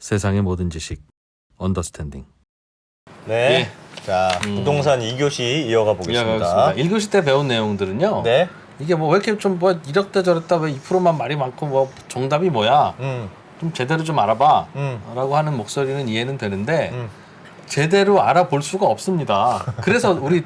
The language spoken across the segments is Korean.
세상의 모든 지식 언더스탠딩. 네. 자, 부동산 2교시 이어가 보겠습니다. 1교시 때 배운 내용들은요. 네. 이게 뭐 왜 이렇게 좀 뭐 이렇다 저렇다 왜 2%만 말이 많고 뭐 정답이 뭐야? 좀 제대로 좀 알아봐. 라고 하는 목소리는 이해는 되는데 제대로 알아볼 수가 없습니다. 그래서 우리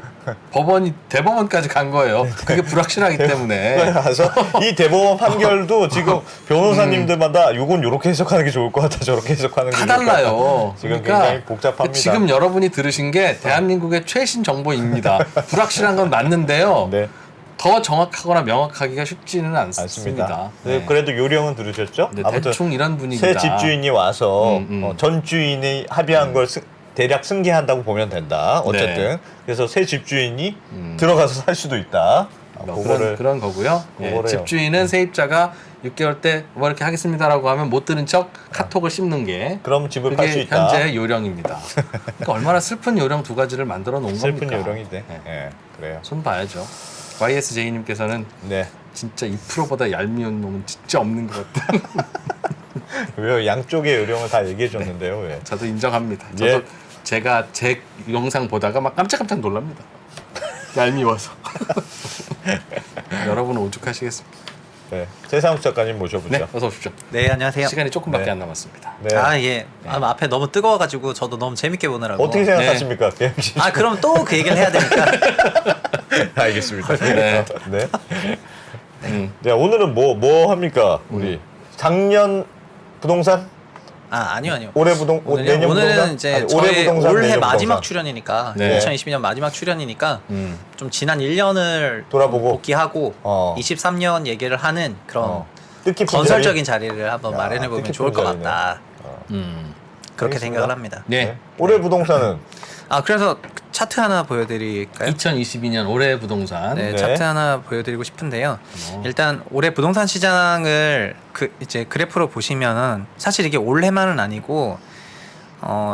법원이 대법원까지 간 거예요. 그게 불확실하기 때문에. 그래서 이 대법원 판결도 지금 변호사님들마다 요건 요렇게 해석하는 게 좋을 것 같아, 저렇게 해석하는 게 다 좋을 것 같아. 달라요. 지금 그러니까 굉장히 복잡합니다. 지금 여러분이 들으신 게 대한민국의 최신 정보입니다. 불확실한 건 맞는데요. 네. 더 정확하거나 명확하기가 쉽지는 않습니다. 맞습니다. 네. 그래도 요령은 들으셨죠? 네, 아무튼 대충 이런 분위기다. 새 집주인이 와서 전 주인이 합의한 걸 대략 승계한다고 보면 된다. 어쨌든 네. 그래서 새 집주인이 들어가서 살 수도 있다. 뭐 그거를 그런 거고요. 예, 그거래요. 집주인은 세입자가 6개월 때 뭐 이렇게 하겠습니다라고 하면 못 들은 척 카톡을 씹는 게 그럼 집을 팔 수 그게 있다. 현재 요령입니다. 그러니까 얼마나 슬픈 요령 두 가지를 만들어 놓은 슬픈 겁니까? 요령인데. 네. 예, 그래요. 손 봐야죠. YSJ님께서는 네. 진짜 2%보다 얄미운 놈은 진짜 없는 것 같다. 왜요? 양쪽의 요령을 다 얘기해 줬는데요. 왜? 저도 인정합니다. 예. 저도 제가 제 영상 보다가 막 깜짝깜짝 놀랍니다. 얄미워서. 여러분은 오죽하시겠습니까? 네. 최상욱 작가님 모셔보죠. 네, 어서 오십시오. 네, 안녕하세요. 시간이 조금밖에 네. 안 남았습니다. 네. 아, 예. 앞에 너무 뜨거워가지고 저도 너무 재밌게 보느라고. 어떻게 생각하십니까, BMC? 아, 그럼 또 그 얘기를 해야 되니까. 알겠습니다. 네. 네. 자, 오늘은 뭐 합니까, 우리? 작년 부동산? 아, 아니요. 올해 내년 오늘은 부동산? 이제 아니, 저의 올해 부동산, 올해 내년 마지막 부동산. 출연이니까 네. 2022년 마지막 출연이니까 좀 지난 1년을 돌아보고. 복귀하고 23년 얘기를 하는 그런 뜻깊은 건설적인 자리를 한번 야, 마련해 보면 뜻깊은 좋을 것 자리네. 같다. 그렇게 알겠습니다. 생각을 합니다. 네. 자리. 올해 부동산은? 아, 그래서 차트 하나 보여드릴까요? 2022년 올해 부동산. 네, 네. 차트 하나 보여드리고 싶은데요. 일단 올해 부동산 시장을 이제 그래프로 보시면은 사실 이게 올해만은 아니고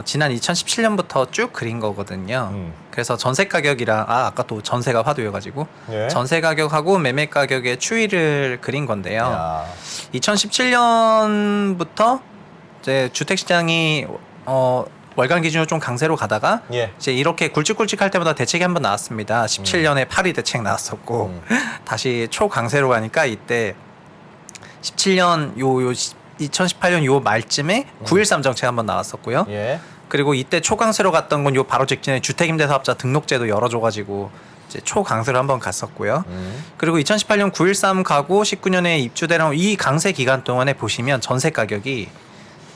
지난 2017년부터 쭉 그린 거거든요. 그래서 전세 가격이랑 아까 또 전세가 화두여가지고 예. 전세 가격하고 매매 가격의 추이를 그린 건데요. 야. 2017년부터 이제 주택 시장이 월간 기준으로 좀 강세로 가다가 예. 이제 이렇게 굴직굴직할 때마다 대책이 한번 나왔습니다. 17년에 파리 대책 나왔었고 다시 초강세로 가니까 이때 17년 2018년 요 말쯤에 9.13 정책 한번 나왔었고요. 예. 그리고 이때 초강세로 갔던 건 요 바로 직전에 주택임대사업자 등록제도 열어줘가지고 이제 초강세로 한번 갔었고요. 그리고 2018년 9.13 가고 19년에 입주되는 이 강세 기간 동안에 보시면 전세 가격이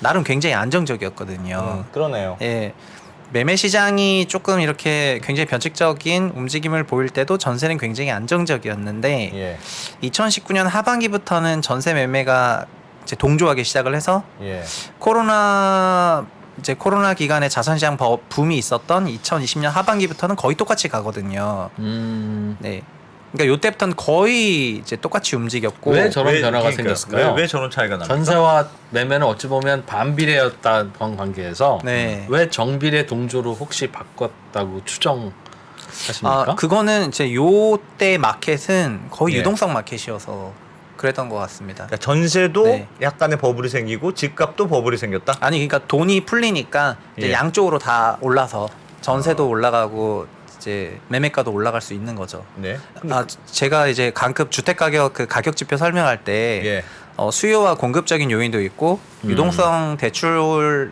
나름 굉장히 안정적이었거든요. 그러네요. 예. 매매 시장이 조금 이렇게 굉장히 변칙적인 움직임을 보일 때도 전세는 굉장히 안정적이었는데 예. 2019년 하반기부터는 전세 매매가 이제 동조하기 시작을 해서 예. 코로나 기간에 자산시장 붐이 있었던 2020년 하반기부터는 거의 똑같이 가거든요. 네. 그러니까 요때부터는 거의 이제 똑같이 움직였고 왜 저런 변화가 그러니까 생겼을까요? 왜 저런 차이가 납니까? 전세와 매매는 어찌 보면 반비례였던 관계에서 네. 왜 정비례 동조로 혹시 바꿨다고 추정하십니까? 아, 그거는 이제 요때 마켓은 거의 예. 유동성 마켓이어서 그랬던 것 같습니다. 그러니까 전세도 네. 약간의 버블이 생기고 집값도 버블이 생겼다? 아니 그러니까 돈이 풀리니까 이제 예. 양쪽으로 다 올라서 전세도 올라가고 이제 매매가도 올라갈 수 있는 거죠. 네. 아, 제가 이제 강급 주택 가격 그 가격 지표 설명할 때 예. 수요와 공급적인 요인도 있고 유동성 대출을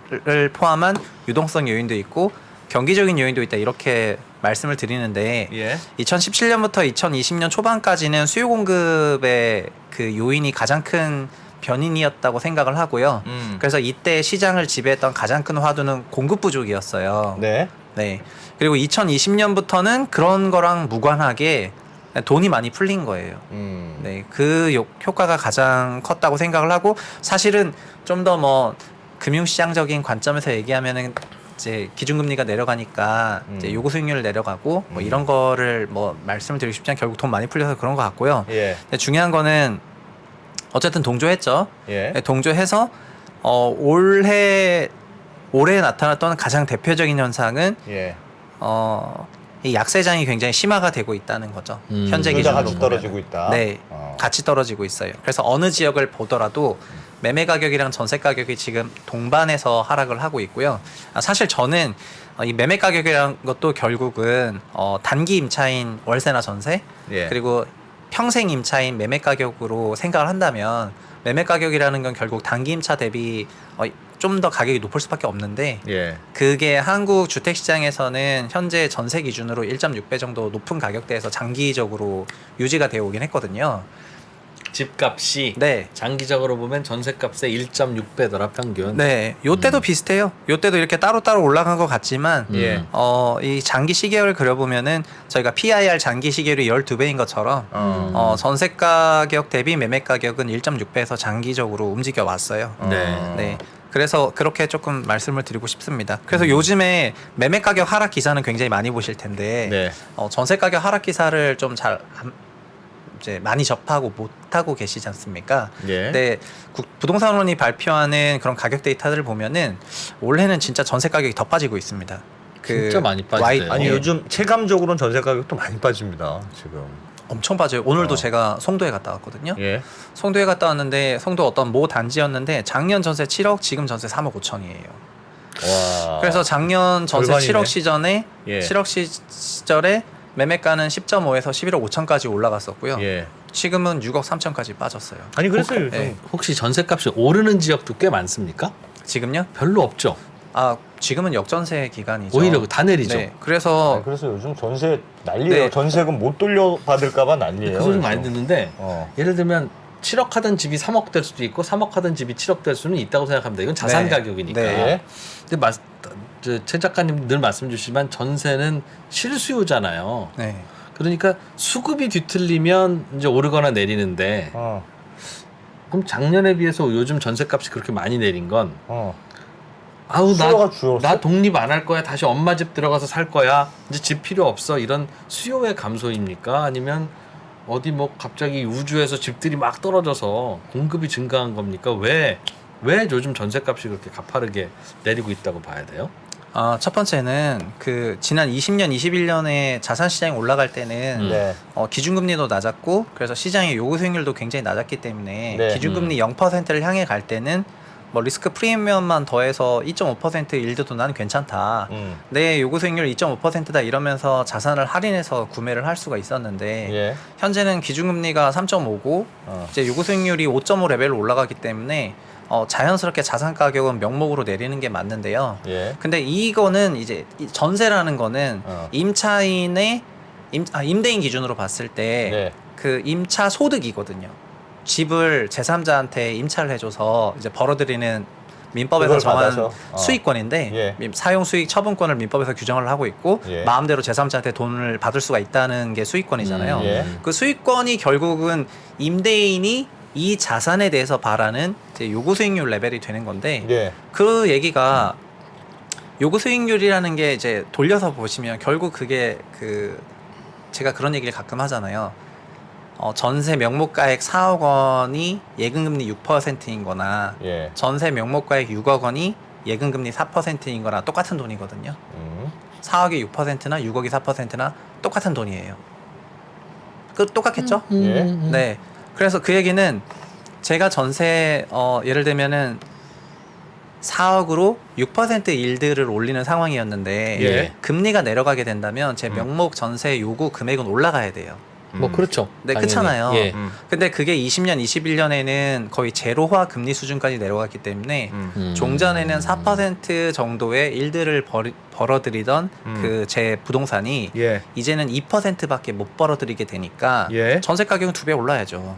포함한 유동성 요인도 있고 경기적인 요인도 있다 이렇게 말씀을 드리는데 예. 2017년부터 2020년 초반까지는 수요 공급의 그 요인이 가장 큰 변인이었다고 생각을 하고요. 그래서 이때 시장을 지배했던 가장 큰 화두는 공급 부족이었어요. 네. 네. 그리고 2020년부터는 그런 거랑 무관하게 돈이 많이 풀린 거예요. 네. 그 효과가 가장 컸다고 생각을 하고 사실은 좀 더 뭐 금융시장적인 관점에서 얘기하면은 이제 기준금리가 내려가니까 이제 요구 수익률 내려가고 뭐 이런 거를 뭐 말씀을 드리고 싶지만 결국 돈 많이 풀려서 그런 것 같고요. 예. 근데 중요한 거는 어쨌든 동조했죠. 예. 네, 동조해서 올해 나타났던 가장 대표적인 현상은 예. 이 이 약세장이 굉장히 심화가 되고 있다는 거죠. 현재 둘 다 기준으로 같이 보면은. 떨어지고 있다. 네, 같이 떨어지고 있어요. 그래서 어느 지역을 보더라도 매매 가격이랑 전세 가격이 지금 동반해서 하락을 하고 있고요. 사실 저는 이 매매 가격이란 것도 결국은 단기 임차인 월세나 전세 예. 그리고 평생 임차인 매매 가격으로 생각을 한다면 매매 가격이라는 건 결국 단기 임차 대비 좀 더 가격이 높을 수밖에 없는데 예. 그게 한국 주택 시장에서는 현재 전세 기준으로 1.6배 정도 높은 가격대에서 장기적으로 유지가 되어 오긴 했거든요. 집값이 네. 장기적으로 보면 전세값의 1.6배더라 평균. 네, 요때도 비슷해요. 요때도 이렇게 따로따로 올라간 것 같지만, 예. 이 장기 시계열을 그려보면은 저희가 PIR 장기 시계열이 12배인 것처럼, 전세 가격 대비 매매 가격은 1.6배에서 장기적으로 움직여 왔어요. 네. 네. 그래서 그렇게 조금 말씀을 드리고 싶습니다. 그래서 요즘에 매매 가격 하락 기사는 굉장히 많이 보실 텐데, 네. 전세 가격 하락 기사를 좀 잘 이제 많이 접하고 못하고 계시지 않습니까? 예. 근데 부동산원이 발표하는 그런 가격 데이터들을 보면은 올해는 진짜 전세 가격이 더 빠지고 있습니다. 진짜 많이 빠지대요. 아니 예, 요즘 체감적으로는 전세 가격도 많이 빠집니다. 지금. 엄청 빠져요. 오늘도 제가 송도에 갔다 왔거든요. 예. 송도에 갔다 왔는데 송도 어떤 모 단지였는데 작년 전세 7억, 지금 전세 3억 5천이에요. 와. 그래서 작년 전세 절반이네. 7억 시전에 예. 7억 시절에 매매가는 10.5에서 11억 5천까지 올라갔었고요. 예. 지금은 6억 3천까지 빠졌어요. 아니 그래서 요즘 네. 혹시 전세값이 오르는 지역도 꽤 많습니까? 지금요? 별로 없죠. 지금은 역전세 기간이죠. 오히려 다 내리죠. 네. 그래서 아니, 그래서 요즘 전세 난리예요. 네. 전세금 못 돌려받을까봐 난리예요. 그 소리 요즘. 많이 듣는데 예를 들면 7억 하던 집이 3억 될 수도 있고 3억 하던 집이 7억 될 수는 있다고 생각합니다. 이건 자산 네. 가격이니까. 네. 근데 최 작가님 늘 말씀 주시지만 전세는 실수요잖아요. 네. 그러니까 수급이 뒤틀리면 이제 오르거나 내리는데 그럼 작년에 비해서 요즘 전세값이 그렇게 많이 내린 건 수요가 줄었어? 나 독립 안 할 거야. 다시 엄마 집 들어가서 살 거야. 이제 집 필요 없어. 이런 수요의 감소입니까? 아니면 어디 뭐 갑자기 우주에서 집들이 막 떨어져서 공급이 증가한 겁니까? 왜 요즘 전세값이 그렇게 가파르게 내리고 있다고 봐야 돼요? 첫 번째는 그 지난 20년, 21년에 자산 시장이 올라갈 때는 네. 기준금리도 낮았고 그래서 시장의 요구 수익률도 굉장히 낮았기 때문에 네. 기준금리 0%를 향해 갈 때는 뭐 리스크 프리미엄만 더해서 2.5% 일드도 난 괜찮다. 내 요구 수익률 2.5%다 이러면서 자산을 할인해서 구매를 할 수가 있었는데 예. 현재는 기준금리가 3.5고 이제 요구 수익률이 5.5 레벨로 올라가기 때문에 자연스럽게 자산 가격은 명목으로 내리는 게 맞는데요. 예. 근데 이거는 이제 전세라는 거는 임차인의 임대인 기준으로 봤을 때 그 임차 소득이거든요. 집을 제3자한테 임차를 해줘서 이제 벌어들이는 민법에서 그걸 정한 받아서, 수익권인데 사용 수익 처분권을 민법에서 규정을 하고 있고 마음대로 제3자한테 돈을 받을 수가 있다는 게 수익권이잖아요. 그 수익권이 결국은 임대인이 이 자산에 대해서 바라는 이제 요구 수익률 레벨이 되는 건데 그 얘기가 요구 수익률이라는 게 이제 돌려서 보시면 결국 그게 제가 그런 얘기를 가끔 하잖아요. 전세 명목가액 4억 원이 예금금리 6%인 거나 전세 명목가액 6억 원이 예금금리 4%인 거나 똑같은 돈이거든요. 4억이 6%나 6억이 4%나 똑같은 돈이에요. 똑같겠죠? 네. 그래서 그 얘기는 제가 전세 예를 들면은 4억으로 6% 일드를 올리는 상황이었는데 금리가 내려가게 된다면 제 명목 전세 요구 금액은 올라가야 돼요. 뭐 그렇죠. 네, 당연히. 그렇잖아요. 예. 근데 그게 20년, 21년에는 거의 제로화 금리 수준까지 내려갔기 때문에 종전에는 4% 정도의 일들을 벌어들이던 그 제 부동산이 이제는 2%밖에 못 벌어들이게 되니까 전세 가격은 2배 올라야죠.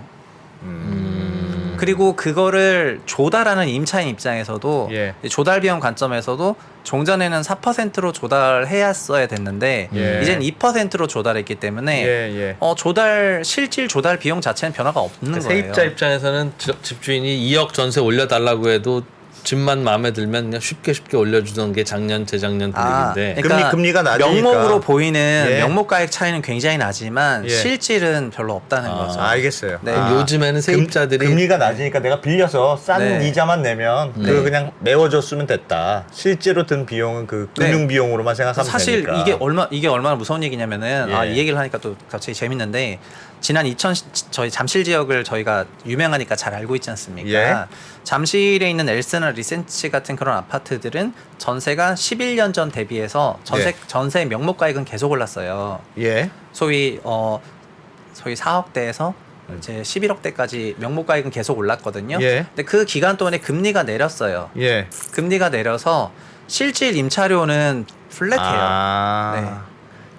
그리고 그거를 조달하는 임차인 입장에서도 조달 비용 관점에서도 종전에는 4%로 조달해야 됐는데 이젠 2%로 조달했기 때문에 실질 조달 비용 자체는 변화가 없는 거예요. 세입자 입장에서는 집주인이 2억 전세 올려달라고 해도 집만 마음에 들면 그냥 쉽게 올려주던 게 작년 재작년 분위기인데 그러니까 금리가 낮으니까. 명목으로 보이는 예. 명목가액 차이는 굉장히 나지만 예. 실질은 별로 없다는 거죠. 알겠어요. 네. 그럼 요즘에는 세입자들이 금리가 낮으니까 내가 빌려서 싼 네. 이자만 내면 그거 그냥 메워줬으면 됐다. 실제로 든 비용은 그 금융 비용으로만 생각하면 사실 되니까. 이게 얼마나 무서운 얘기냐면은 예. 이 얘기를 하니까 또 갑자기 재밌는데 지난 저희 잠실 지역을 저희가 유명하니까 잘 알고 있지 않습니까? 예. 잠실에 있는 엘스나 리센치 같은 그런 아파트들은 전세가 11년 전 대비해서 전세 명목가액은 계속 올랐어요. 예. 소위 4억대에서 이제 11억대까지 명목가액은 계속 올랐거든요. 예. 근데 그 기간 동안에 금리가 내렸어요. 예. 금리가 내려서 실질 임차료는 플랫해요. 네.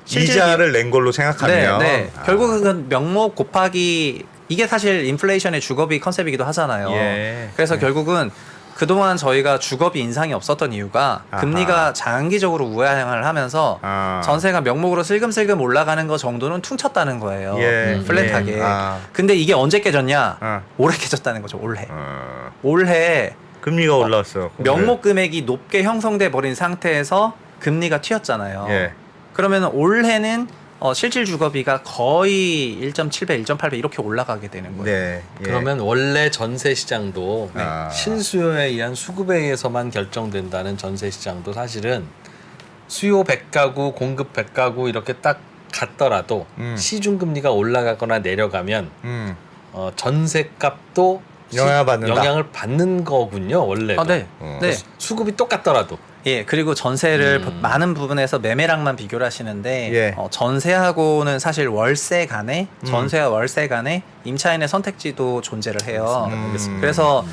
실질 이자를 낸 걸로 생각하면 네. 결국은 명목 곱하기 이게 사실 인플레이션의 주거비 컨셉이기도 하잖아요. 예. 그래서 결국은 그동안 저희가 주거비 인상이 없었던 이유가 아하. 금리가 장기적으로 우하향을 하면서 전세가 명목으로 슬금슬금 올라가는 거 정도는 퉁쳤다는 거예요. 예. 플랫하게. 예. 근데 이게 언제 깨졌냐? 올해 깨졌다는 거죠. 올해. 올해 금리가 올랐어. 명목 금액이 높게 형성돼 버린 상태에서 금리가 튀었잖아요. 예. 그러면 올해는 실질 주거비가 거의 1.7배, 1.8배 이렇게 올라가게 되는 거예요. 네. 예. 그러면 원래 전세 시장도 아. 실수요에 의한 수급에 의해서만 결정된다는 전세 시장도 사실은 수요 100가구, 공급 100가구 이렇게 딱 갔더라도 시중 금리가 올라가거나 내려가면 전세값도 영향을 받는 거군요, 원래. 네. 네. 수급이 똑같더라도. 예, 그리고 전세를 많은 부분에서 매매랑만 비교를 하시는데 예. 전세하고는 사실 월세 간에 전세와 월세 간에 임차인의 선택지도 존재를 해요. 그래서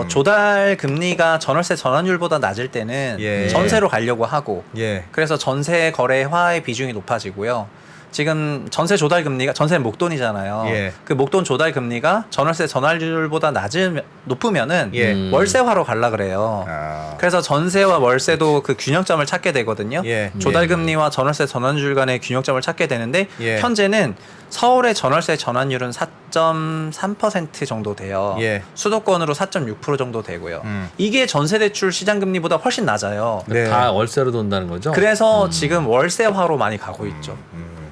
조달 금리가 전월세 전환율보다 낮을 때는 예. 전세로 가려고 하고 예. 그래서 전세 거래화의 비중이 높아지고요. 지금 전세 조달 금리가 전세는 목돈이잖아요. 예. 그 목돈 조달 금리가 전월세 전환율보다 높으면은 예. 월세화로 갈라 그래요. 그래서 전세와 월세도 그 균형점을 찾게 되거든요. 예. 조달 금리와 전월세 전환율 간의 균형점을 찾게 되는데 예. 현재는 서울의 전월세 전환율은 4.3% 정도 돼요. 예. 수도권으로 4.6% 정도 되고요. 이게 전세 대출 시장 금리보다 훨씬 낮아요. 네. 다 월세로 돈다는 거죠? 그래서 지금 월세화로 많이 가고 있죠.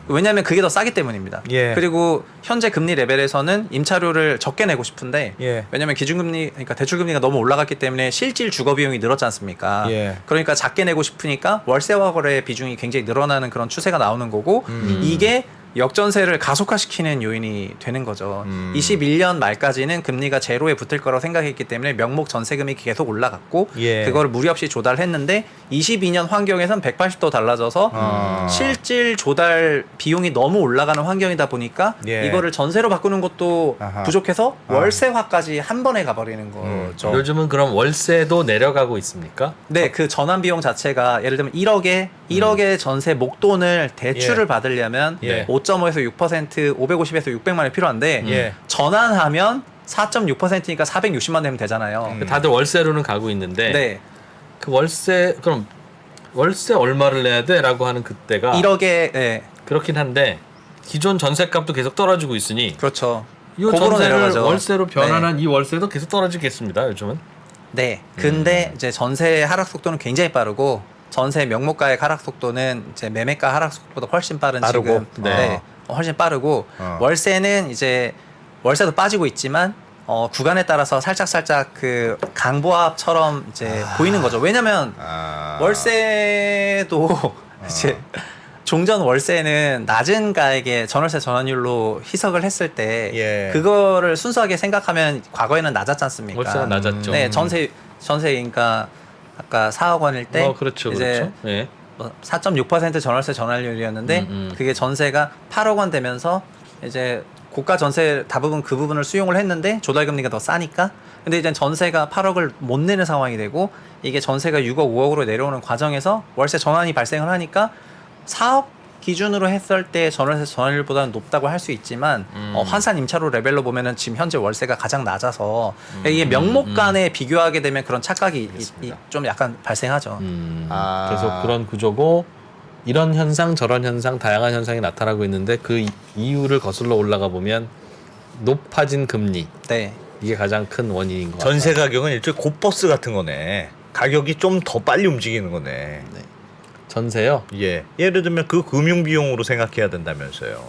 왜냐하면 그게 더 싸기 때문입니다. 예. 그리고 현재 금리 레벨에서는 임차료를 적게 내고 싶은데 예. 왜냐하면 기준금리, 그러니까 대출금리가 너무 올라갔기 때문에 실질 주거 비용이 늘었지 않습니까? 예. 그러니까 작게 내고 싶으니까 월세화 거래 비중이 굉장히 늘어나는 그런 추세가 나오는 거고 이게 역전세를 가속화시키는 요인이 되는 거죠. 21년 말까지는 금리가 제로에 붙을 거라고 생각했기 때문에 명목 전세금이 계속 올라갔고 예. 그걸 무리 없이 조달했는데 22년 환경에선 180도 달라져서 실질 조달 비용이 너무 올라가는 환경이다 보니까 예. 이거를 전세로 바꾸는 것도 아하. 부족해서 월세화까지 한 번에 가버리는 거죠. 요즘은 그럼 월세도 내려가고 있습니까? 네, 그 전환 비용 자체가 예를 들면 1억의 전세 목돈을 대출을 예. 받으려면 예. 5.5에서 6%, 550에서 600만 원이 필요한데 예. 전환하면 4.6%니까 460만 원 내면 되잖아요. 다들 월세로는 가고 있는데 네, 그 그럼 월세 얼마를 내야 돼?라고 하는 그때가 1억에 네, 그렇긴 한데 기존 전세값도 계속 떨어지고 있으니 그렇죠. 이 그거로 전세를 내려가죠. 월세로 변환한 이 월세도 계속 떨어지겠습니다. 요즘은. 네, 근데 이제 전세 하락 속도는 굉장히 빠르고 전세 명목가액 하락 속도는 이제 매매가 하락 속도보다 훨씬 빠르고 지금 네. 훨씬 빠르고 월세는 이제 월세도 빠지고 있지만 구간에 따라서 살짝 그 강보합처럼 이제 보이는 거죠. 왜냐면 월세도 이제 종전 월세는 낮은 가액의 전월세 전환율로 희석을 했을 때 예. 그거를 순수하게 생각하면 과거에는 낮았지 않습니까? 월세가 낮았죠. 네, 전세 그러니까 아까 4억 원일 때 그렇죠, 이제 그렇죠. 예. 4.6% 전월세 전환율이었는데 그게 전세가 8억 원 되면서 이제 고가 전세 대부분 그 부분을 수용을 했는데 조달 금리가 더 싸니까 근데 이제 전세가 8억을 못 내는 상황이 되고 이게 전세가 6억 5억으로 내려오는 과정에서 월세 전환이 발생을 하니까 4억 기준으로 했을 때 전월세 전환율보다는 높다고 할 수 있지만 환산 임차료 레벨로 보면은 지금 현재 월세가 가장 낮아서 이게 명목 간에 비교하게 되면 그런 착각이 좀 약간 발생하죠. 그래서 그런 구조고 이런 현상 저런 현상 다양한 현상이 나타나고 있는데 그 이유를 거슬러 올라가 보면 높아진 금리 네. 이게 가장 큰 원인인 것 같아요. 전세 가격은 일종의 곧버스 같은 거네. 가격이 좀 더 빨리 움직이는 거네. 네. 전세요? 예. 예를 들면 그 금융 비용으로 생각해야 된다면서요.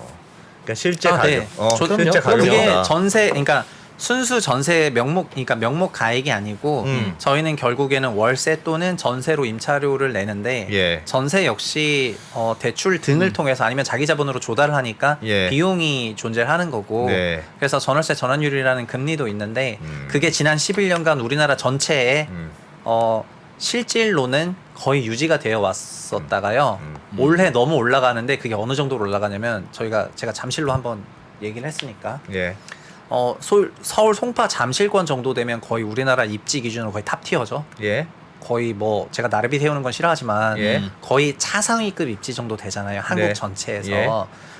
그러니까 실제 가격. 네. 실제 그럼요. 그게 가격보다. 전세, 그러니까 순수 전세 명목, 그러니까 명목 가액이 아니고 저희는 결국에는 월세 또는 전세로 임차료를 내는데 예. 전세 역시 대출 등을 통해서 아니면 자기 자본으로 조달을 하니까 예. 비용이 존재하는 거고 네. 그래서 전월세 전환율이라는 금리도 있는데 그게 지난 11년간 우리나라 전체에 실질로는 거의 유지가 되어 왔었다가요. 올해 너무 올라가는데 그게 어느 정도로 올라가냐면 제가 잠실로 한번 얘기를 했으니까 예. 서울 송파 잠실권 정도 되면 거의 우리나라 입지 기준으로 거의 탑티어죠. 예. 거의 뭐 제가 나르비 세우는 건 싫어하지만 예. 거의 차상위급 입지 정도 되잖아요. 한국 네. 전체에서. 예.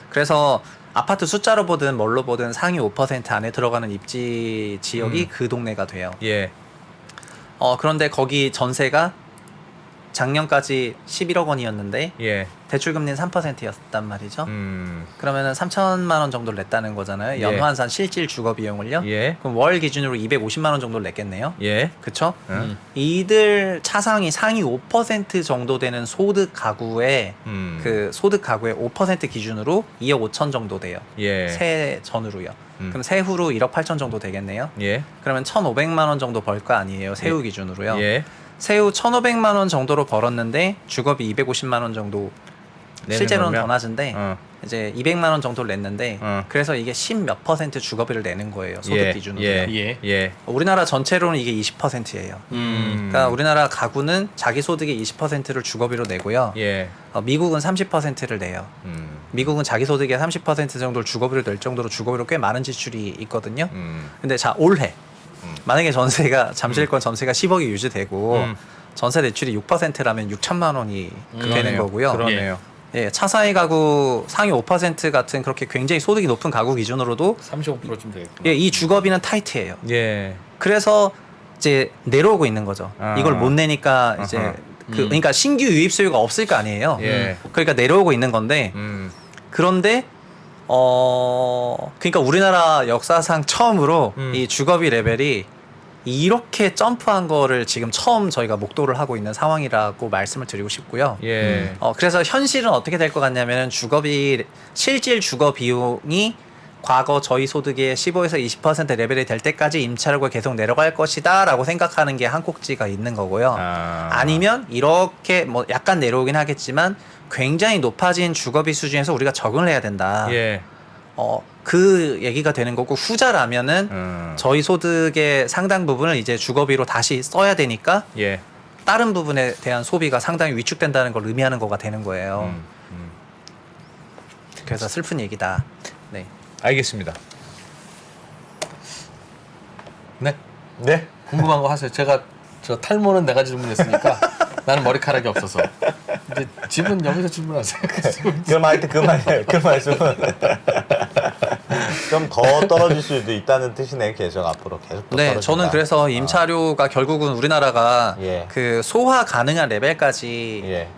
그래서 아파트 숫자로 보든 뭘로 보든 상위 5% 안에 들어가는 입지 지역이 그 동네가 돼요. 예. 그런데 거기 전세가 작년까지 11억 원이었는데 예. 대출금리는 3%였단 말이죠. 음. 그러면은 3천만 원 정도를 냈다는 거잖아요. 예. 연환산 실질 주거 비용을요. 예. 그럼 월 기준으로 250만 원 정도를 냈겠네요. 예. 그쵸? 이들 상위 5% 정도 되는 소득 가구의 그 소득 가구의 5% 기준으로 2억 5천 정도 돼요. 예. 세 전후로요. 그럼 세후로 1억 8천 정도 되겠네요. 예. 그러면 1,500만 원 정도 벌 거 아니에요. 세후 기준으로요. 예. 세후 1,500만 원 정도로 벌었는데 주거비 250만 원 정도 실제로는 거면? 더 낮은데 이제 200만 원 정도를 냈는데 그래서 이게 10몇 % 주거비를 내는 거예요. 소득 예. 기준으로요. 예. 예. 우리나라 전체로는 이게 20%예요. 그러니까 우리나라 가구는 자기 소득의 20%를 주거비로 내고요. 예. 미국은 30%를 내요. 미국은 자기 소득의 30% 정도를 주거비로 낼 정도로 주거비로 꽤 많은 지출이 있거든요. 근데 자 올해 만약에 잠실권 전세가 10억이 유지되고 전세 대출이 6%라면 6천만 원이 되는 거고요. 그러네요. 예, 차상위 가구 상위 5% 같은 그렇게 굉장히 소득이 높은 가구 기준으로도 35%좀 되겠구나. 예, 이 주거비는 타이트해요. 예. 그래서 이제 내려오고 있는 거죠. 아. 이걸 못 내니까 이제 그러니까 신규 유입 수요가 없을 거 아니에요. 예. 그러니까 내려오고 있는 건데 그런데 그러니까 우리나라 역사상 처음으로 이 주거비 레벨이 이렇게 점프한 거를 지금 처음 저희가 목도를 하고 있는 상황이라고 말씀을 드리고 싶고요. 예. 그래서 현실은 어떻게 될 것 같냐면 실질 주거 비용이 과거 저희 소득의 15에서 20% 레벨이 될 때까지 임차료가 계속 내려갈 것이다라고 생각하는 게 한 꼭지가 있는 거고요. 아니면 이렇게 뭐 약간 내려오긴 하겠지만 굉장히 높아진 주거비 수준에서 우리가 적응을 해야 된다. 예. 그 얘기가 되는 거고 후자라면은 저희 소득의 상당 부분을 이제 주거비로 다시 써야 되니까 예. 다른 부분에 대한 소비가 상당히 위축된다는 걸 의미하는 거가 되는 거예요. 그래서 슬픈 얘기다. 네. 알겠습니다. 네. 네. 궁금한 거 하세요. 제가 저 탈모는 내가 질문했으니까 나는 머리카락이 없어서 이제 집은 여기서 질문하세요. 그럼 하여튼 그 말씀은 좀 더 떨어질 수도 있다는 뜻이네. 계속 앞으로 계속 더 네, 떨어진다. 저는 그래서 임차료가 결국은 우리나라가 예. 그 소화 가능한 레벨까지 예.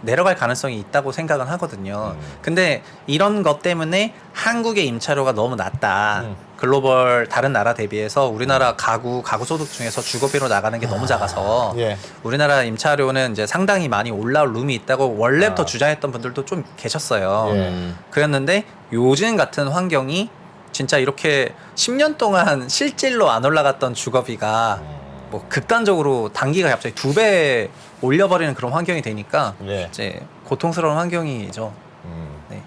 내려갈 가능성이 있다고 생각은 하거든요. 근데 이런 것 때문에 한국의 임차료가 너무 낮다. 글로벌 다른 나라 대비해서 우리나라 가구 소득 중에서 주거비로 나가는 게 너무 작아서 예. 우리나라 임차료는 이제 상당히 많이 올라올 룸이 있다고 원래부터 주장했던 분들도 좀 계셨어요. 예. 그랬는데 요즘 같은 환경이 진짜 이렇게 10년 동안 실질로 안 올라갔던 주거비가 뭐 극단적으로 단기가 갑자기 2배 올려버리는 그런 환경이 되니까 예. 이제 고통스러운 환경이죠. 네.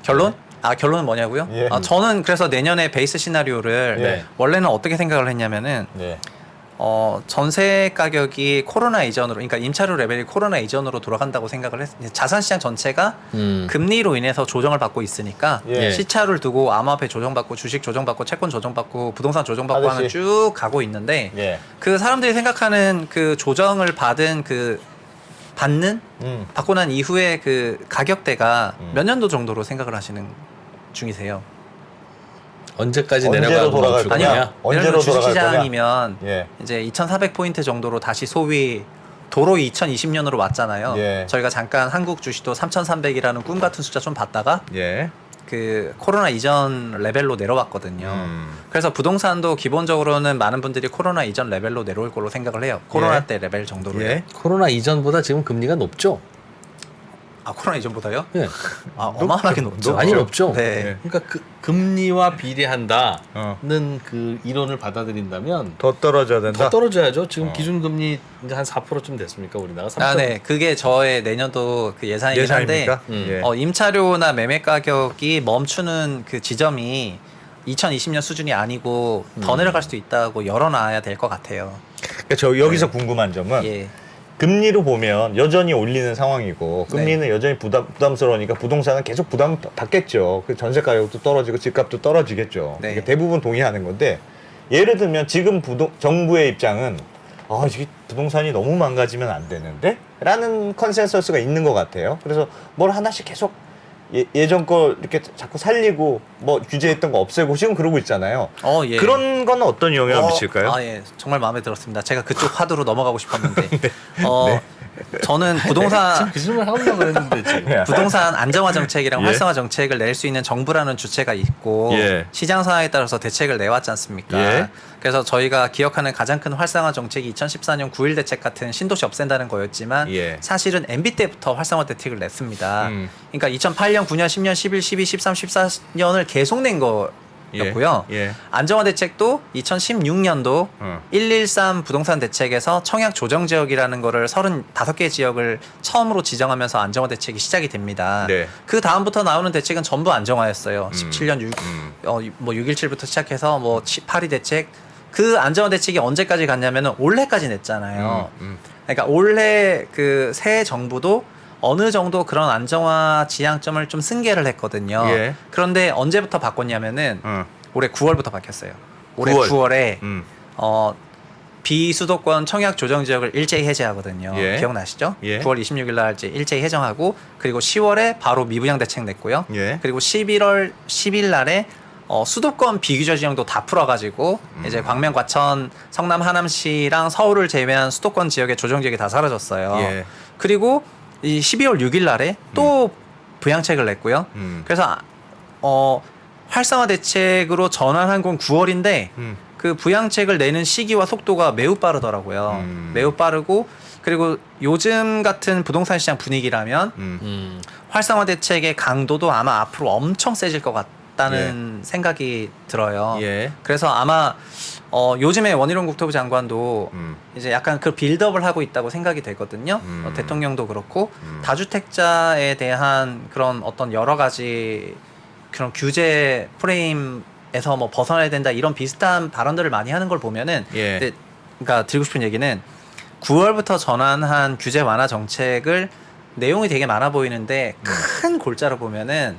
결론은 뭐냐고요? 예. 저는 그래서 내년에 베이스 시나리오를 네. 원래는 어떻게 생각을 했냐면은 네. 전세 가격이 코로나 이전으로, 그러니까 임차료 레벨이 코로나 이전으로 돌아간다고 생각을 했어요. 자산시장 전체가 금리로 인해서 조정을 받고 있으니까 예. 시차를 두고 암호화폐 조정받고 주식 조정받고 채권 조정받고 부동산 조정받고 하는 하듯이. 쭉 가고 있는데 예. 그 사람들이 생각하는 그 조정을 받은 받고 난 이후에 그 가격대가 몇 년도 정도로 생각을 하시는 중이세요? 언제까지 언제로 내려가고 돌아갈 멈출 거냐? 거냐? 예를 언제로 들면 돌아갈 거냐? 주식시장이면 예. 이제 2,400포인트 정도로 다시 도로 2020년으로 왔잖아요. 예. 저희가 잠깐 한국 주식도 3,300이라는 꿈 같은 숫자 좀 봤다가 예. 그 코로나 이전 레벨로 내려왔거든요. 그래서 부동산도 기본적으로는 많은 분들이 코로나 이전 레벨로 내려올 걸로 생각을 해요. 코로나 예. 때 레벨 정도로. 예. 코로나 이전보다 지금 금리가 높죠? 아 코로나 이전보다요? 예. 아 어마어마하게 높죠. 많이 높죠? 네. 예. 그러니까 그 금리와 비례한다는 어. 그 이론을 받아들인다면 더 떨어져야 된다. 더 떨어져야죠. 지금 기준금리 이제 한 4%쯤 됐습니까? 우리나라 3%. 아, 네. 그게 저의 내년도 그 예산이긴 한데 예산입니까? 예. 임차료나 매매 가격이 멈추는 그 지점이 2020년 수준이 아니고 더 내려갈 수도 있다고 열어놔야 될 것 같아요. 그러니까 저 여기서 궁금한 점은 예. 금리로 보면 여전히 올리는 상황이고 금리는 여전히 부담스러우니까 부동산은 계속 부담 받겠죠. 그 전세 가격도 떨어지고 집값도 떨어지겠죠. 네. 그러니까 대부분 동의하는 건데 예를 들면 지금 정부의 입장은 이게 부동산이 너무 망가지면 안 되는데? 라는 컨센서스가 있는 것 같아요. 그래서 뭘 하나씩 계속 예전 거 이렇게 자꾸 살리고 뭐 규제했던 거 없애고 지금 그러고 있잖아요. 예. 그런 거는 어떤 영향을 미칠까요? 아, 예. 정말 마음에 들었습니다. 제가 그쪽 화두로 넘어가고 싶었는데. 저는 부동산 그 질문 하려고 그랬는데 지금. 부동산 안정화 정책이랑 예. 활성화 정책을 낼 수 있는 정부라는 주체가 있고 예. 시장 상황에 따라서 대책을 내왔지 않습니까? 예. 그래서 저희가 기억하는 가장 큰 활성화 정책이 2014년 9.1 대책 같은 신도시 없앤다는 거였지만 예. 사실은 MB 때부터 활성화 대책을 냈습니다. 음. 그러니까 2008년, 9년, 10년, 11, 12, 13, 14년을 계속 낸 거였고요. 예. 안정화 대책도 2016년도 113 부동산 대책에서 청약 조정 지역이라는 거를 35개 지역을 처음으로 지정하면서 안정화 대책이 시작이 됩니다. 네. 그 다음부터 나오는 대책은 전부 안정화였어요. 17년 617부터 시작해서 뭐 8위 대책. 그 안정화 대책이 언제까지 갔냐면은 올해까지 냈잖아요. 그러니까 올해 그 새 정부도 어느 정도 그런 안정화 지향점을 좀 승계를 했거든요. 예. 그런데 언제부터 바꿨냐면은 올해 9월부터 바뀌었어요. 올해 9월에 비수도권 청약 조정 지역을 일제히 해제하거든요. 예. 기억나시죠? 예. 9월 26일 날 이제 일제히 해정하고 그리고 10월에 바로 미분양 대책 냈고요. 예. 그리고 11월 10일 날에 수도권 비규제 지형도 다 풀어가지고 이제 광명, 과천, 성남, 하남시랑 서울을 제외한 수도권 지역의 조정 지역이 다 사라졌어요. 예. 그리고 이 12월 6일 날에 또 부양책을 냈고요. 그래서 활성화 대책으로 전환한 건 9월인데 그 부양책을 내는 시기와 속도가 매우 빠르더라고요. 매우 빠르고 그리고 요즘 같은 부동산 시장 분위기라면 활성화 대책의 강도도 아마 앞으로 엄청 세질 것 같다는 생각이 들어요. 예. 그래서 아마 요즘에 원희룡 국토부 장관도 이제 약간 그 빌드업을 하고 있다고 생각이 되거든요. 대통령도 그렇고 다주택자에 대한 그런 어떤 여러 가지 그런 규제 프레임에서 뭐 벗어나야 된다 이런 비슷한 발언들을 많이 하는 걸 보면은 예. 근데 그러니까 드리고 싶은 얘기는 9월부터 전환한 규제 완화 정책을 내용이 되게 많아 보이는데 큰 골자로 보면은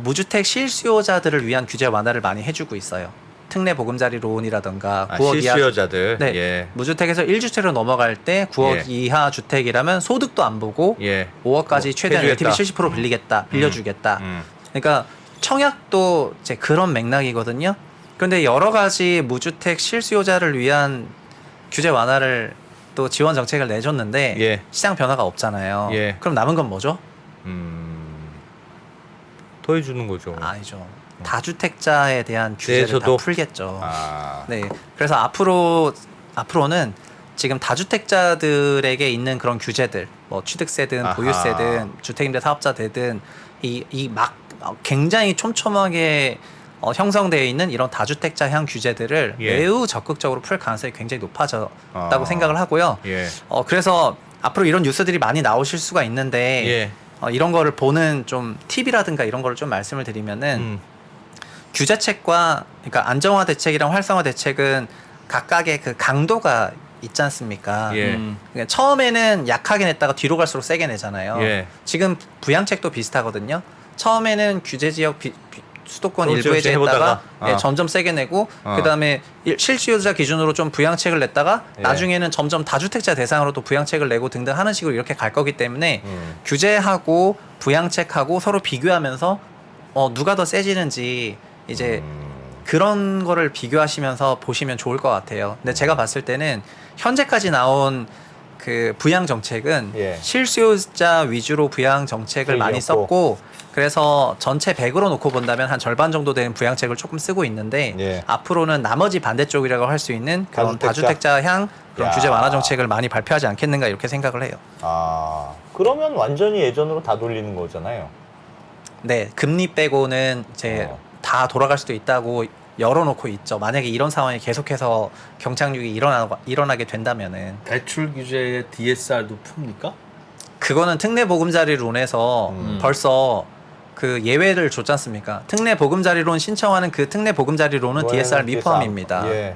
무주택 실수요자들을 위한 규제 완화를 많이 해주고 있어요. 특례 보금자리 로운이라던가 9억 이하 실수요자들. 네, 예. 무주택에서 1주택으로 넘어갈 때 9억 예. 이하 주택이라면 소득도 안 보고 예. 5억까지 최대한 해주겠다. LTV 70% 빌리겠다, 빌려주겠다. 음. 그러니까 청약도 이제 그런 맥락이거든요. 그런데 여러 가지 무주택 실수요자를 위한 규제 완화를 또 지원 정책을 내줬는데 예. 시장 변화가 없잖아요. 예. 그럼 남은 건 뭐죠? 더해주는 거죠. 아니죠. 다주택자에 대한 규제를 대해서도? 다 풀겠죠. 아. 네. 그래서 앞으로는 지금 다주택자들에게 있는 그런 규제들, 뭐 취득세든 아하. 보유세든 주택임대 사업자되든 이 막 굉장히 촘촘하게 형성되어 있는 이런 다주택자형 규제들을 예. 매우 적극적으로 풀 가능성이 굉장히 높아졌다고 아. 생각을 하고요. 예. 그래서 앞으로 이런 뉴스들이 많이 나오실 수가 있는데 예. 이런 거를 보는 좀 팁이라든가 이런 거를 좀 말씀을 드리면은 규제책과 그러니까 안정화 대책이랑 활성화 대책은 각각의 그 강도가 있지 않습니까? 예. 그러니까 처음에는 약하게 냈다가 뒤로 갈수록 세게 내잖아요. 예. 지금 부양책도 비슷하거든요. 처음에는 규제 지역 수도권 그렇죠, 일부 해제했다가 해보다가. 점점 세게 내고 그다음에 실수요자 기준으로 좀 부양책을 냈다가 예. 나중에는 점점 다주택자 대상으로도 부양책을 내고 등등 하는 식으로 이렇게 갈 거기 때문에 규제하고 부양책하고 서로 비교하면서 누가 더 세지는지 이제 그런 거를 비교하시면서 보시면 좋을 것 같아요. 근데 제가 봤을 때는 현재까지 나온 그 부양 정책은 예. 실수요자 위주로 부양 정책을 많이 없고. 썼고 그래서 전체 100으로 놓고 본다면 한 절반 정도 되는 부양책을 조금 쓰고 있는데 예. 앞으로는 나머지 반대쪽이라고 할 수 있는 그런 다주택자? 다주택자향 그런 야. 규제 완화 정책을 많이 발표하지 않겠는가 이렇게 생각을 해요. 아, 그러면 완전히 예전으로 다 돌리는 거잖아요. 네, 금리 빼고는 이제 다 돌아갈 수도 있다고 열어놓고 있죠. 만약에 이런 상황이 계속해서 경착륙이 일어나게 된다면은 대출 규제의 DSR도 풉니까? 그거는 특례 보금자리론에서 벌써 그 예외를 줬지 않습니까? 특례 보금자리론 신청하는 그 특례 보금자리론은 DSR 미포함입니다. 예,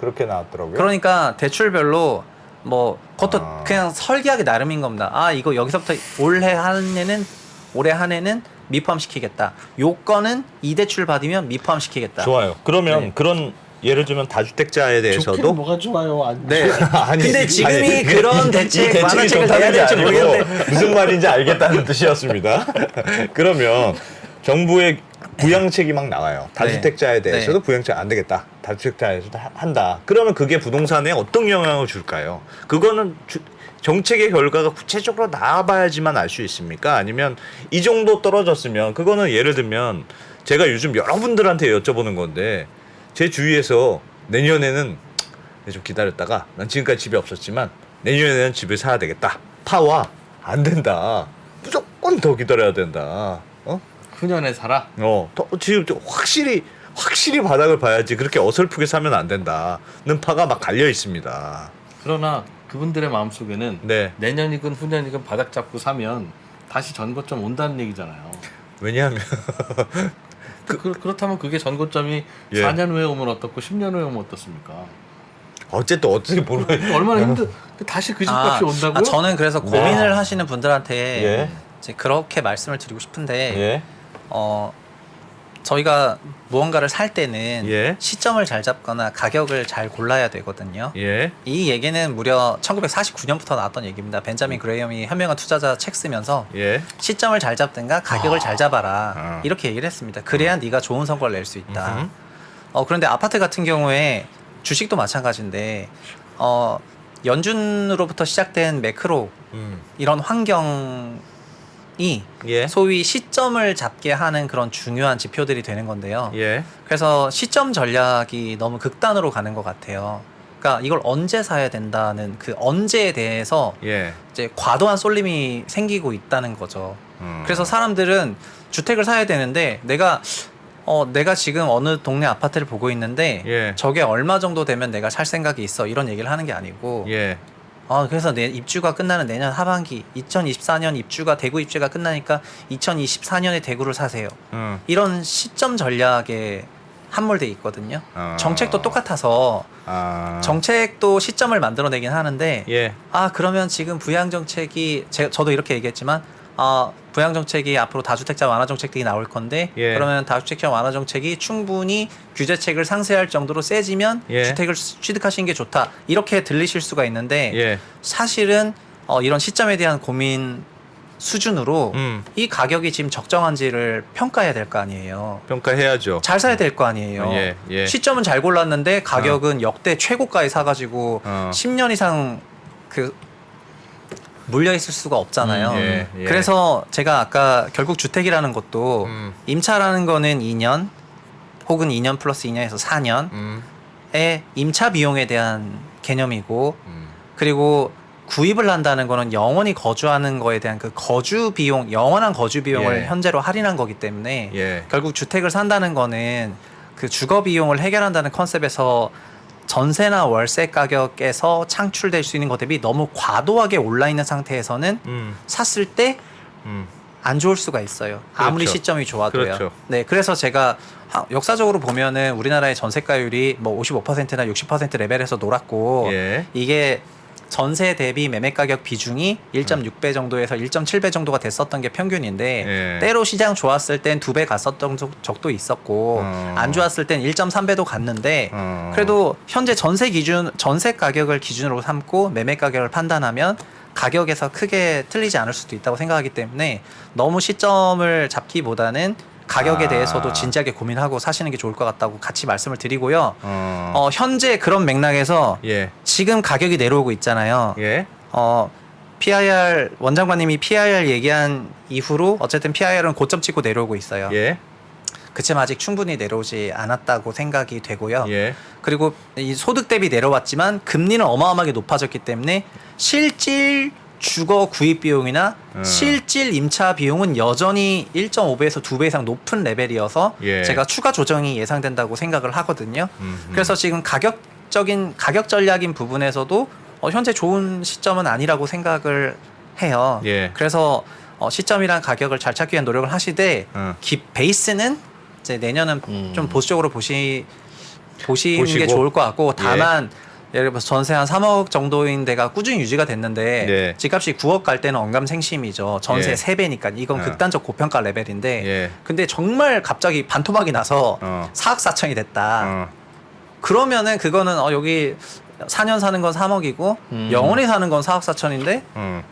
그렇게 나왔더라고요. 그러니까 대출별로 뭐 그것도 그냥 설계하기 나름인 겁니다. 아 이거 여기서부터 올해 한 해는 미포함시키겠다. 요건은 이 대출 받으면 미포함시키겠다. 좋아요. 그러면 네. 그런 예를 들면 다주택자에 좋긴 대해서도 뭐가 좋아요? 네. 아니, 근데 지금이 그런 대책, 이 대책이 완화책을 좋다는 내야 게 될지 아니고 모르겠는데. 무슨 말인지 알겠다는 뜻이었습니다. 그러면 정부의 부양책이 막 나와요. 다주택자에 대해서도 네. 부양책 안 되겠다. 다주택자에서도 한다. 그러면 그게 부동산에 어떤 영향을 줄까요? 그거는 정책의 결과가 구체적으로 나와봐야지만 알 수 있습니까? 아니면 이 정도 떨어졌으면 그거는 예를 들면 제가 요즘 여러분들한테 여쭤보는 건데 제 주위에서 내년에는 좀 기다렸다가 난 지금까지 집이 없었지만 내년에는 집을 사야 되겠다. 파와 안 된다. 무조건 더 기다려야 된다. 어? 9년에 살아? 지금 좀 확실히 바닥을 봐야지 그렇게 어설프게 사면 안 된다는 파가 막 갈려 있습니다. 그러나 그분들의 마음속에는 네. 내년이건 후년이건 바닥 잡고 사면 다시 전고점 온다는 얘기잖아요. 왜냐하면 그렇다면 그게 전고점이 예. 4년 후에 오면 어떻고 10년 후에 오면 어떻습니까? 어쨌든 어떻게 모르 얼마나 다시 그 집값이 온다고요? 저는 그래서 네. 고민을 하시는 분들한테 예. 이제 그렇게 말씀을 드리고 싶은데 예. 저희가 무언가를 살 때는 예. 시점을 잘 잡거나 가격을 잘 골라야 되거든요. 예. 이 얘기는 무려 1949년부터 나왔던 얘기입니다. 벤자민 그레이엄이 현명한 투자자 책 쓰면서 예. 시점을 잘 잡든가 가격을 잘 잡아라 아. 이렇게 얘기를 했습니다. 그래야 네가 좋은 성과를 낼 수 있다. 그런데 아파트 같은 경우에 주식도 마찬가지인데 연준으로부터 시작된 매크로 이런 환경이 예. 소위 시점을 잡게 하는 그런 중요한 지표들이 되는 건데요. 예. 그래서 시점 전략이 너무 극단으로 가는 것 같아요. 그러니까 이걸 언제 사야 된다는 그 언제에 대해서 예. 이제 과도한 쏠림이 생기고 있다는 거죠. 그래서 사람들은 주택을 사야 되는데 내가 지금 어느 동네 아파트를 보고 있는데 예. 저게 얼마 정도 되면 내가 살 생각이 있어 이런 얘기를 하는 게 아니고 예. 그래서 내 입주가 끝나는 내년 하반기 2024년 입주가 대구 입주가 끝나니까 2024년에 대구를 사세요. 이런 시점 전략에 함몰돼 있거든요. 정책도 똑같아서 정책도 시점을 만들어내긴 하는데 예. 그러면 지금 부양 정책이 저도 이렇게 얘기했지만 부양 정책이 앞으로 다주택자 완화 정책들이 나올 건데 예. 그러면 다주택자 완화 정책이 충분히 규제책을 상쇄할 정도로 세지면 예. 주택을 취득하시는 게 좋다 이렇게 들리실 수가 있는데 예. 사실은 이런 시점에 대한 고민 수준으로 이 가격이 지금 적정한지를 평가해야 될 거 아니에요. 평가해야죠. 잘 사야 될 거 아니에요. 예, 예. 시점은 잘 골랐는데 가격은 역대 최고가에 사가지고 10년 이상 물려 있을 수가 없잖아요. 예, 예. 그래서 제가 아까 결국 주택이라는 것도 임차라는 거는 2년 혹은 2년 플러스 2년에서 4년의 임차 비용에 대한 개념이고 그리고 구입을 한다는 거는 영원히 거주하는 거에 대한 그 거주 비용, 영원한 거주 비용을 예. 현재로 할인한 거기 때문에 예. 결국 주택을 산다는 거는 그 주거 비용을 해결한다는 컨셉에서 전세나 월세 가격에서 창출될 수 있는 것 대비 너무 과도하게 올라 있는 상태에서는 샀을 때 안 좋을 수가 있어요. 아무리 그렇죠. 시점이 좋아도요. 그렇죠. 네, 그래서 제가 역사적으로 보면은 우리나라의 전세가율이 뭐 55%나 60% 레벨에서 놀았고 예. 이게 전세 대비 매매 가격 비중이 1.6배 정도에서 1.7배 정도가 됐었던 게 평균인데 예. 때로 시장 좋았을 땐 2배 갔었던 적도 있었고 안 좋았을 땐 1.3배도 갔는데 그래도 현재 전세 가격을 기준으로 삼고 매매 가격을 판단하면 가격에서 크게 틀리지 않을 수도 있다고 생각하기 때문에 너무 시점을 잡기보다는 가격에 대해서도 진지하게 고민하고 사시는 게 좋을 것 같다고 같이 말씀을 드리고요. 현재 그런 맥락에서 예. 지금 가격이 내려오고 있잖아요. 예. PIR 원장관님이 PIR 얘기한 이후로 어쨌든 PIR은 고점 찍고 내려오고 있어요. 예. 그치만 아직 충분히 내려오지 않았다고 생각이 되고요. 예. 그리고 이 소득 대비 내려왔지만 금리는 어마어마하게 높아졌기 때문에 실질 주거 구입 비용이나 실질 임차 비용은 여전히 1.5배에서 2배 이상 높은 레벨이어서 예. 제가 추가 조정이 예상된다고 생각을 하거든요. 그래서 지금 가격 전략인 부분에서도 현재 좋은 시점은 아니라고 생각을 해요. 예. 그래서 시점이랑 가격을 잘 찾기 위한 노력을 하시되 베이스는 이제 내년은 좀 보수적으로 보시는 게 보시고. 좋을 것 같고 다만 예를 들어서 전세 한 3억 정도인 데가 꾸준히 유지가 됐는데 예. 집값이 9억 갈 때는 언감생심이죠. 전세 예. 3배니까 이건 극단적 고평가 레벨인데 예. 근데 정말 갑자기 반토막이 나서 4억 4천이 됐다. 그러면은 그거는 여기 4년 사는 건 3억이고 영원히 사는 건 4억 4천인데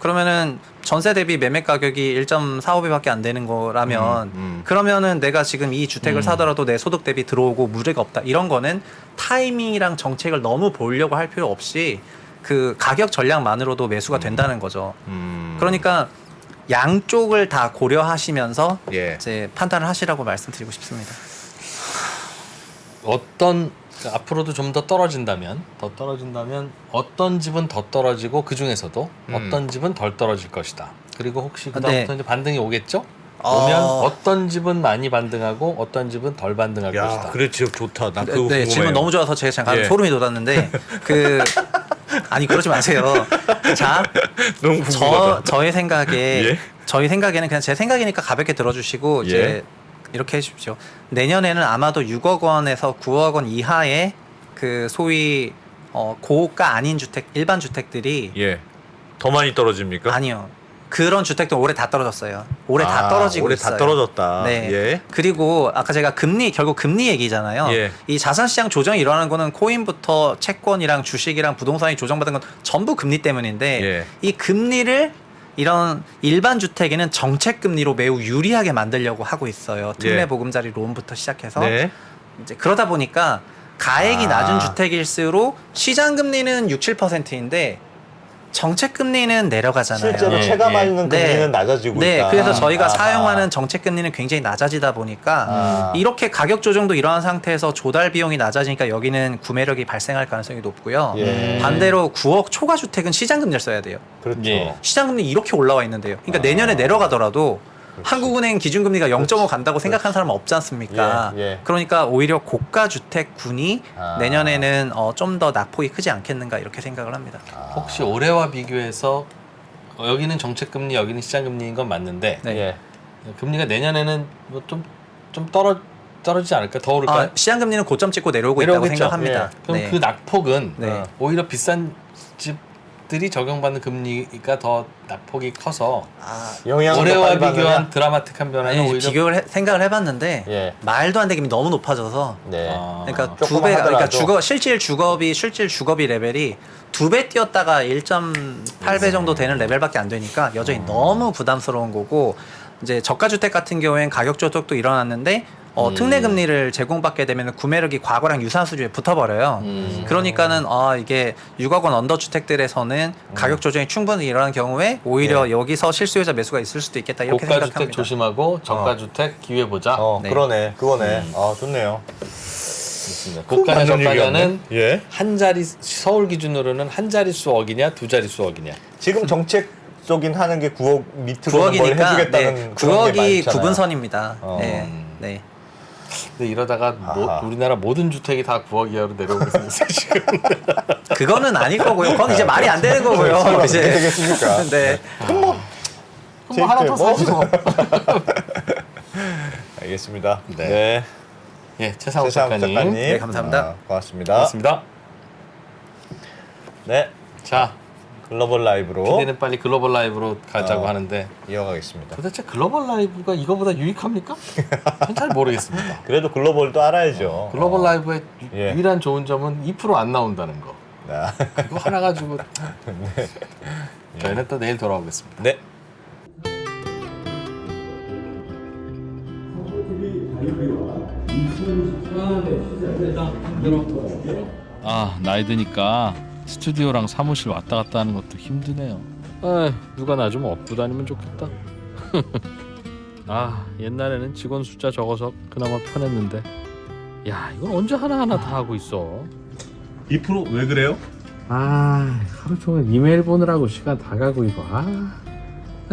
그러면은 전세 대비 매매 가격이 1.45배밖에 안 되는 거라면 그러면은 내가 지금 이 주택을 사더라도 내 소득 대비 들어오고 무리가 없다. 이런 거는 타이밍이랑 정책을 너무 보려고 할 필요 없이 그 가격 전략만으로도 매수가 된다는 거죠. 그러니까 양쪽을 다 고려하시면서 예. 이제 판단을 하시라고 말씀드리고 싶습니다. 앞으로도 좀 더 떨어진다면 어떤 집은 더 떨어지고 그 중에서도 어떤 집은 덜 떨어질 것이다. 그리고 혹시 그다음부터 네. 이제 반등이 오겠죠? 오면 어떤 집은 많이 반등하고 어떤 집은 덜 반등할 것이다. 그래 지금 좋다. 난 그거 궁금해요. 질문 너무 좋아서 제가 잠깐 예. 소름이 돋았는데 아니 그러지 마세요. 자, 너무 궁금하다. 저의 생각에 예? 저희 생각에는 그냥 제 생각이니까 가볍게 들어주시고 예. 이제 이렇게 해주십시오. 내년에는 아마도 6억 원에서 9억 원 이하의 그 소위 고가 아닌 주택 일반 주택들이 예. 더 많이 떨어집니까? 아니요. 그런 주택도 올해 다 떨어졌어요. 올해 다 떨어지고 올해 있어요. 다 떨어졌다. 네. 예. 그리고 아까 제가 결국 금리 얘기잖아요. 예. 이 자산시장 조정이 일어나는 거는 코인부터 채권이랑 주식이랑 부동산이 조정받은 건 전부 금리 때문인데 예. 이 금리를 이런 일반 주택에는 정책 금리로 매우 유리하게 만들려고 하고 있어요. 특례 예. 보금자리 론부터 시작해서 네. 이제 그러다 보니까 가액이 낮은 주택일수록 시장 금리는 6, 7%인데 정책 금리는 내려가잖아요. 실제로 예, 체감하는 예. 금리는 낮아지고 네, 있다. 그래서 저희가 아하. 사용하는 정책 금리는 굉장히 낮아지다 보니까 이렇게 가격 조정도 일어난 상태에서 조달 비용이 낮아지니까 여기는 구매력이 발생할 가능성이 높고요. 예. 반대로 9억 초과 주택은 시장 금리를 써야 돼요. 그렇죠. 예. 시장 금리 이렇게 올라와 있는데요. 그러니까 내년에 내려가더라도 한국은행 기준금리가 0.5 간다고 생각하는 사람은 없지 않습니까? 예, 예. 그러니까 오히려 고가 주택군이 아. 내년에는 좀 더 낙폭이 크지 않겠는가 이렇게 생각을 합니다. 혹시 올해와 비교해서 여기는 정책 금리, 여기는 시장 금리인 건 맞는데 네. 예. 금리가 내년에는 뭐 좀 떨어지지 않을까? 더 오를까요? 시장 금리는 고점 찍고 내려오고 있다고 내려오겠죠? 생각합니다. 예. 그럼 네. 그 낙폭은 네. 오히려 비싼 집들이 적용받는 금리가 더 낙폭이 커서 영향을 올해와 빨리 받느냐? 비교한 드라마틱한 변화는 아니, 오히려 생각을 해봐봤는데 예. 말도 안 되게 너무 높아져서 네. 그러니까 조금 2배, 그러니까 하더라도. 실질 주거비 레벨이 2배 뛰었다가 1.8배 정도 되는 레벨밖에 안 되니까 여전히 너무 부담스러운 거고 이제 저가 주택 같은 경우엔 가격 조정도 일어났는데 특례 금리를 제공받게 되면 구매력이 과거랑 유사한 수준에 붙어버려요. 그러니까는 이게 6억 원 언더 주택들에서는 가격 조정이 충분히 일어난 경우에 오히려 여기서 실수요자 매수가 있을 수도 있겠다 이렇게 고가 주택 생각합니다. 조심하고 저가 주택 기회 보자. 네. 그러네. 그거네. 좋네요. 좋습니다. 고가냐 맞는 저가냐는 얘기였네. 예. 한 자리 서울 기준으로는 한 자릿수 억이냐 두 자릿수 억이냐. 지금 정책적인 하는 게 9억 밑으로 뭘 9억이니까 해주겠다는 그런 게 9억이 많잖아요. 구분선입니다. 네. 네. 근데 이러다가 우리나라 모든 주택이 다 9억 이하로 내려오고 있어요 지금. 그거는 아닐 거고요. 그건 이제 말이 안 되는 거고요. 설마 이제. 그렇게 되겠습니까? 네. 그럼 뭐 하나 더 사시고. 알겠습니다. 네. 네. 예, 최상욱 최상욱 작가님. 네, 감사합니다. 고맙습니다. 고맙습니다. 네. 자, 글로벌 라이브로 PD는 빨리 글로벌 라이브로 가자고 하는데 이어가겠습니다. 도대체 글로벌 라이브가 이거보다 유익합니까? 전 잘 모르겠습니다. 그래도 글로벌도 알아야죠. 글로벌 라이브의 예. 유일한 좋은 점은 2% 안 나온다는 거. 네. 그거 하나 가지고 저희는 또 내일 돌아오겠습니다. 네. 아, 나이 드니까 스튜디오랑 사무실 왔다 갔다 하는 것도 힘드네요. 누가 나 좀 업고 다니면 좋겠다. 아, 옛날에는 직원 숫자 적어서 그나마 편했는데, 야, 이건 언제 하나하나 다 하고 있어. 2% 왜 그래요? 하루 종일 이메일 보느라고 시간 다 가고 이거.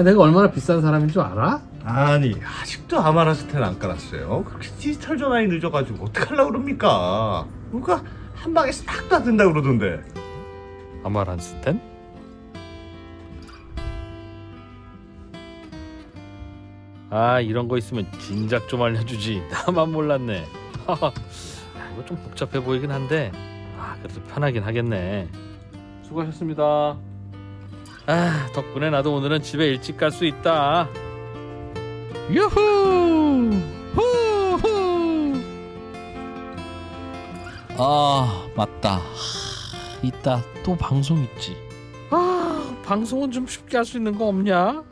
내가 얼마나 비싼 사람인 줄 알아? 아니 아직도 아마라스텐 안 깔았어요. 그렇게 디지털 전환이 늦어가지고 어떡하려고 그럽니까? 누가 한 방에 싹 다 된다 그러던데. 아마란스텐? 이런 거 있으면 진작 좀 알려주지. 나만 몰랐네. 이거 좀 복잡해 보이긴 한데, 그래도 편하긴 하겠네. 수고하셨습니다. 덕분에 나도 오늘은 집에 일찍 갈 수 있다. 유후! 후후! 맞다. 이따 또 방송 있지. 방송은 좀 쉽게 할 수 있는 거 없냐?